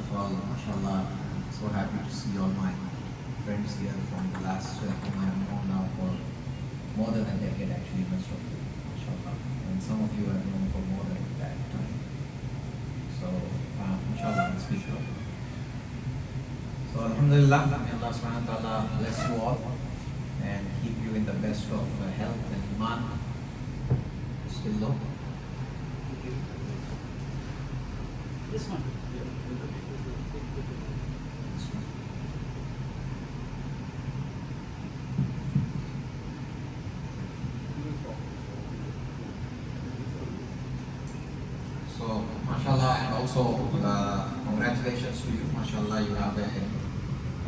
of all, mashallah, I'm so happy to see all my friends here from the last whom I have known now for more than a decade actually, most of you, mashallah. And some of you have known for more than that time. So, mashallah, let's speak up. So, alhamdulillah, may Allah subhanahu wa ta'ala bless you all and keep you in the best of health and iman. Still low? This one. So, mashallah, and also congratulations to you. Mashallah, you have a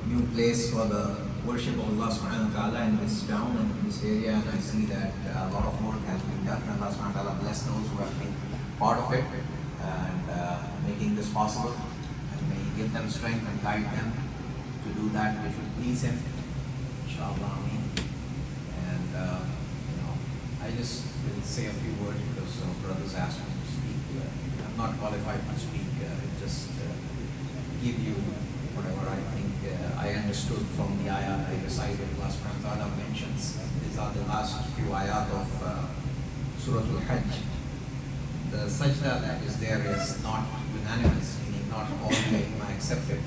new place for the worship of Allah subhanahu wa ta'ala in this town and in this area. And I see that a lot of work has been done. And Allah subhanahu wa ta'ala bless those who have been part of it and making this possible. And may He give them strength and guide them to do that which will please Him. Inshallah, ameen. And, I just will say a few words because brothers asked me to speak. I'm not qualified to speak. Just give you whatever I think I understood from the ayat I recited. Allah subhanahu wa ta'ala mentions. These are the last few ayat of Surah Al-Hajj. The sajda that is there is not unanimous, meaning not all the Imam accepted.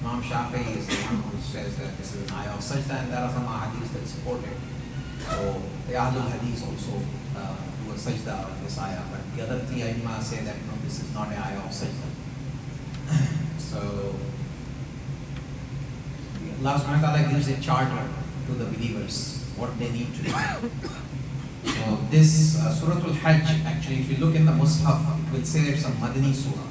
Imam Shafi'i is the one who says that this is an ayah of sajda, and there are some hadiths that support it. So the Ahlul Hadith also do a sajda on this ayah, but the other three Aimma say that no, this is not an ayah of sajda. So Allah subhanahu wa ta'ala gives a charter to the believers, what they need to do. So this Surah Al-Hajj, actually if you look in the Mus'haf, it will say it's a Madani surah.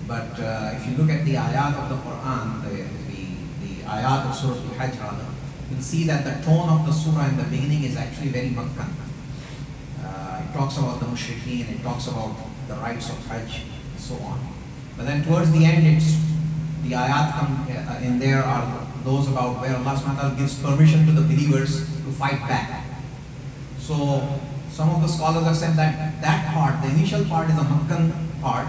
But if you look at the ayat of the Quran, the ayat of Surah Al-Hajj rather, you'll see that the tone of the surah in the beginning is actually very Makkan. It talks about the mushrikeen, it talks about the rites of Hajj, and so on. But then towards the end, the ayat come in there are those about where Allah subhanahu wa ta'ala gives permission to the believers to fight back. So some of the scholars have said that that part, the initial part is a Makkan part,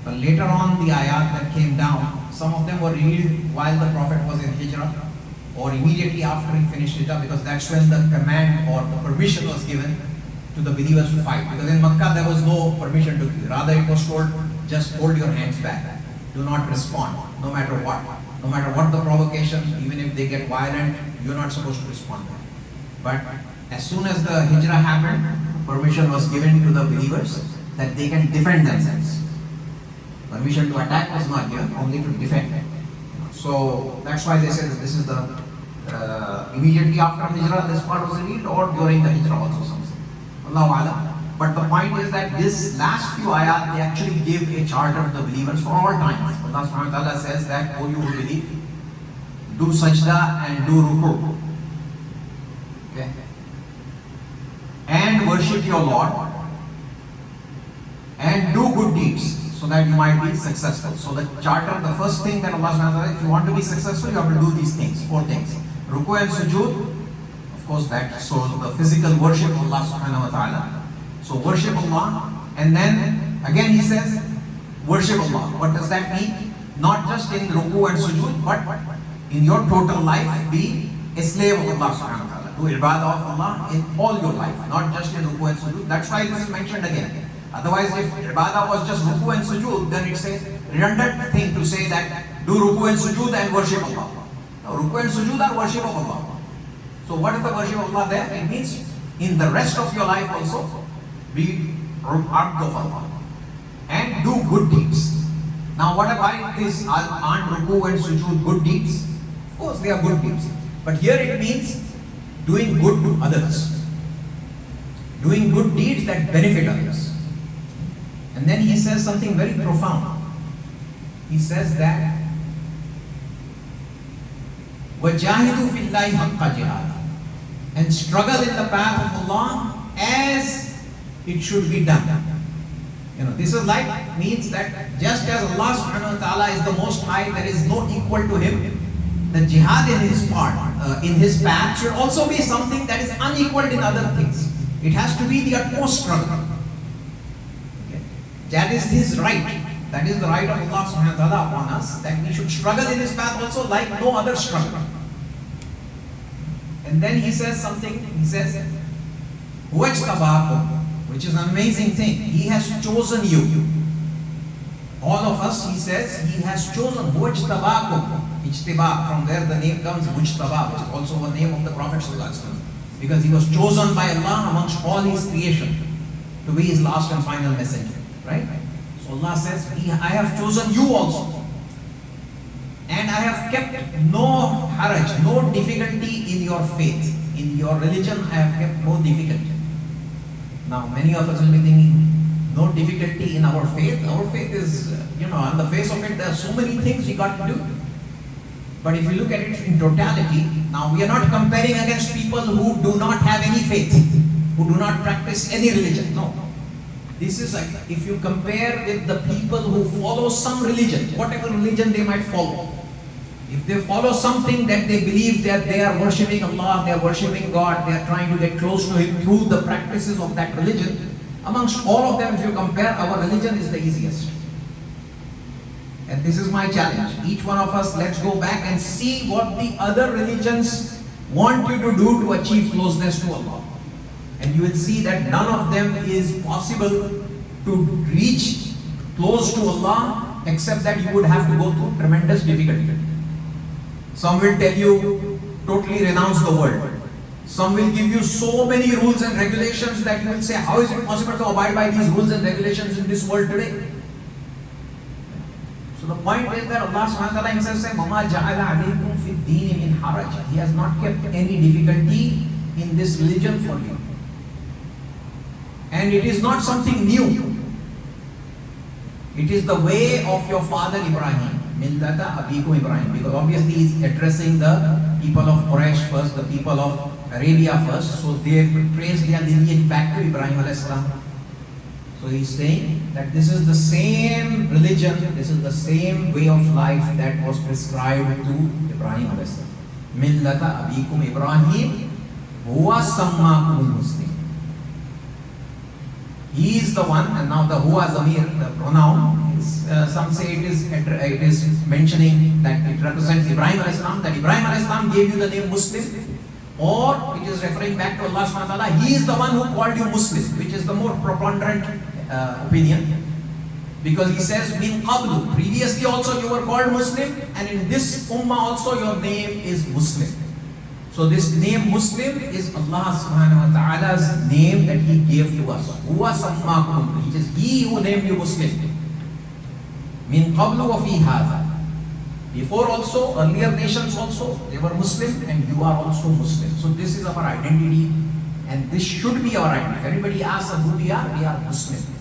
but later on the ayat that came down, some of them were revealed while the Prophet was in Hijrah or immediately after he finished Hijrah, because that's when the command or the permission was given to the believers to fight. Because in Makkah there was no permission to give. Rather it was told, just hold your hands back. Do not respond, no matter what. No matter what the provocation, even if they get violent, you're not supposed to respond. But as soon as the Hijrah happened, permission was given to the believers that they can defend themselves. Permission to attack was not given, only to defend. So that's why they said that this is the immediately after Hijrah this part was revealed, or during the Hijrah also something. Allahu A'lam. But the point is that this last few ayat, they actually give a charter to the believers for all times. Allah subhanahu wa ta'ala says that, oh you who believe, do sajda and do ruku. Okay? And worship your Lord. And do good deeds, so that you might be successful. So the charter, the first thing that Allah subhanahu wa ta'ala, if you want to be successful, you have to do these things, 4 things. Ruku and sujood, of course that shows the physical worship of Allah subhanahu wa ta'ala. So worship Allah, and then again he says, worship Allah. What does that mean? Not just in ruku and sujood, but in your total life, be a slave of Allah subhanahu wa ta'ala. Do ibadah of Allah in all your life, not just in ruku and sujood. That's why this is mentioned again. Otherwise, if ibadah was just ruku and sujood, then it's a redundant thing to say that do ruku and sujood and worship Allah. Now, ruku and sujood are worship of Allah. So what is the worship of Allah there? It means in the rest of your life also, be abd of Allah and do good deeds. Now what about this? Aren't ruku and sujood good deeds? Of course they are good deeds. But here it means doing good to others. Doing good deeds that benefit others. And then he says something very profound. He says that وَجَاهِدُوا فِي اللَّهِ حَقَّ جِهَادٍ, and struggle in the path of Allah as it should be done. This is like, means that just as Allah subhanahu wa ta'ala is the most high, there is no equal to Him, the jihad in His part, in His path should also be something that is unequaled in other things. It has to be the utmost struggle. Okay? That is His right. That is the right of Allah subhanahu wa ta'ala upon us, that we should struggle in this path also like no other struggle. And then he says something, he says, which is an amazing thing. He has chosen you. All of us, he says, he has chosen. Ijtiba, from where the name comes, Mujtaba, which is also a name of the Prophet ﷺ. Because he was chosen by Allah amongst all his creation to be his last and final messenger. Right? So Allah says, I have chosen you also. And I have kept no haraj, no difficulty in your faith. In your religion, I have kept no difficulty. Now, many of us will be thinking, no difficulty in our faith. Our faith is, on the face of it, there are so many things we got to do. But if you look at it in totality, now we are not comparing against people who do not have any faith, who do not practice any religion. No. This is like, if you compare with the people who follow some religion, whatever religion they might follow. If they follow something that they believe that they are worshipping Allah, they are worshipping God, they are trying to get close to Him through the practices of that religion, amongst all of them, if you compare, our religion is the easiest. And this is my challenge. Each one of us, let's go back and see what the other religions want you to do to achieve closeness to Allah. And you will see that none of them is possible to reach close to Allah except that you would have to go through tremendous difficulty. Some will tell you, totally renounce the world. Some will give you so many rules and regulations that you will say, how is it possible to abide by these rules and regulations in this world today? So the point is that Allah subhanahu wa ta'ala himself said, مَمَا جَعَلَ عَلَيْكُمْ فِي الدِّينِ مِنْ حَرَجٍ. He has not kept any difficulty in this religion for you. And it is not something new. It is the way of your father Ibrahim. Millata Abikum Ibrahim. Because obviously he is addressing the people of Quraysh first, the people of Arabia first. So they trace their lineage back to Ibrahim alayhi salam. So he is saying that this is the same religion, this is the same way of life that was prescribed to Ibrahim alayhi salam. Millata Abikum Ibrahim huwa sammakum muslim. He is the one, and now the huwa zamir, the pronoun, is, some say it is mentioning that it represents Ibrahim alayhi salam, that Ibrahim alayhi salam gave you the name Muslim, or it is referring back to Allah subhanahu wa ta'ala. He is the one who called you Muslim, which is the more preponderant opinion. Because he says, min qablu, previously also you were called Muslim, and in this ummah also your name is Muslim. So this name Muslim is Allah subhanahu wa ta'ala's name that He gave to us. Huwa sammakum, it is He who named you Muslim. Min qablu wa fi hadha. Before also, earlier nations also, they were Muslim, and you are also Muslim. So this is our identity, and this should be our identity. If anybody asks us who we are Muslim.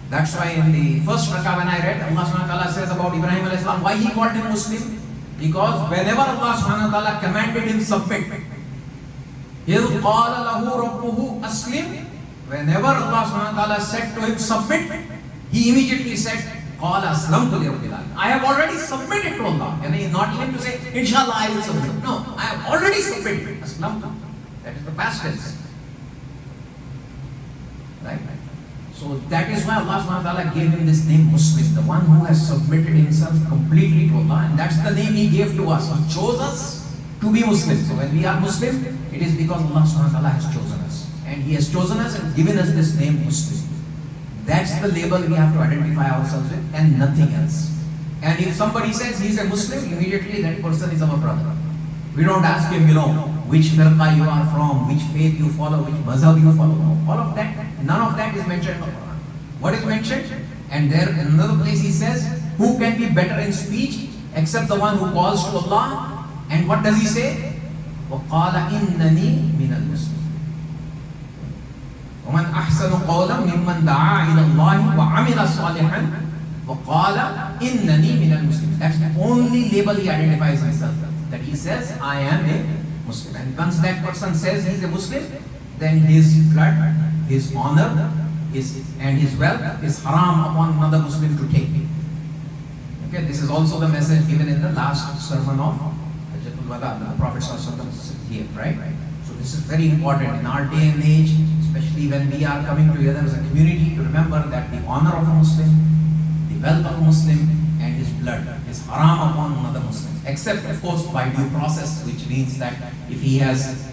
That's why in the first rakah when I read, Allah subhanahu wa ta'ala says about Ibrahim alayhi salam, why he called him Muslim? Because whenever Allah subhanahu wa ta'ala commanded him submit, إِذْ قَالَ لَهُ رَبُّهُ أَسْلِمْ, whenever Allah subhanahu wa ta'ala said to him submit, he immediately said, قَالَ أَسْلَمْتُ لِرَبِّ الْعَالَمِينَ. I have already submitted to Allah. And he is not even to say, Inshallah I will submit. No, I have already submitted. Aslamtu. That is the past tense. Right? So that is why Allah subhanahu wa ta'ala gave him this name Muslim, the one who has submitted himself completely to Allah, and that's the name He gave to us. He chose us to be Muslim. So when we are Muslim, it is because Allah subhanahu wa ta'ala has chosen us. And He has chosen us and given us this name Muslim. That's the label we have to identify ourselves with, and nothing else. And if somebody says he is a Muslim, immediately that person is our brother. We don't ask him, which firqa you are from, which faith you follow, which mazhab you follow. No, all of that, none of that is mentioned in the Quran. What is mentioned? And there in another place he says, who can be better in speech except the one who calls to Allah? And what does he say? وَقَالَ إِنَّنِي مِنَ الْمُسْلِمِينَ وَمَنْ أَحْسَنُ قَوْلًا مِمَّنْ دَعَا إِلَى اللَّهِ وَعَمِلَ صَالِحًا وَقَالَ إِنَّنِي مِنَ الْمُسْلِمِينَ. That's the only label he identifies himself with. That he says, I am a Muslim. And once that person says he is a Muslim, then his blood, his honor, and his wealth is haram upon another Muslim to take. Okay, this is also the message given in the last sermon of Hajjatul Wada, the Prophet here, right? So this is very important in our day and age, especially when we are coming together as a community, to remember that the honor of a Muslim, wealth of a Muslim and his blood is haram upon another Muslim, except of course by due process, which means that if he has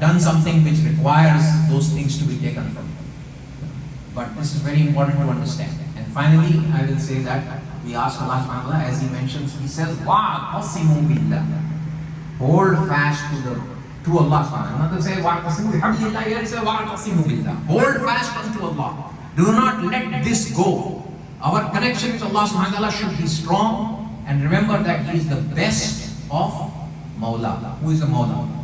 done something which requires those things to be taken from him. But this is very important to understand. And finally, I will say that we ask Allah subhanahu wa ta'ala, as He mentions, He says, وَاعْتَصِمُوا بِاللَّهِ. Hold fast to Allah subhanahu wa ta'ala. Another say, وَاعْتَصِمُوا بِحَبْلِ. Here it says, وَاعْتَصِمُوا بِاللَّهِ. Hold fast unto Allah. Do not let this go. Our connection with Allah subhanahu wa ta'ala should be strong. And remember that He is the best of Mawla. Who is the Mawla?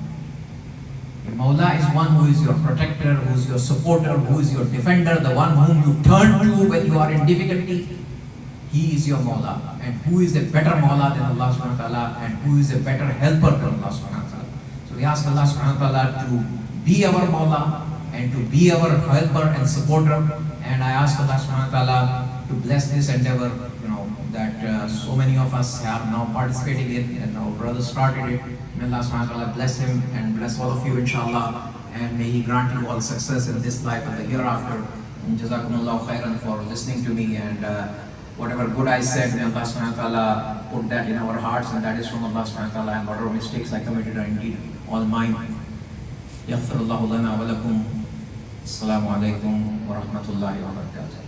The Mawla is one who is your protector, who is your supporter, who is your defender, the one whom you turn to when you are in difficulty. He is your Mawla. And who is a better Mawla than Allah subhanahu wa ta'ala, and who is a better helper than Allah subhanahu wa ta'ala. So we ask Allah subhanahu wa ta'ala to be our Mawla and to be our helper and supporter. And I ask Allah subhanahu wa ta'ala to bless this endeavor, that so many of us have now participated in, and our brother started it. May Allah subhanahu wa ta'ala bless him and bless all of you, inshallah. And may He grant you all success in this life and the hereafter. And Jazakumullahu khairan for listening to me, and whatever good I said, may Allah subhanahu wa ta'ala put that in our hearts, and that is from Allah subhanahu wa ta'ala, and whatever mistakes I committed are indeed all mine. Yaghfirullahu lana wa lakum. Assalamu alaikum wa rahmatullahi wa barakatuh.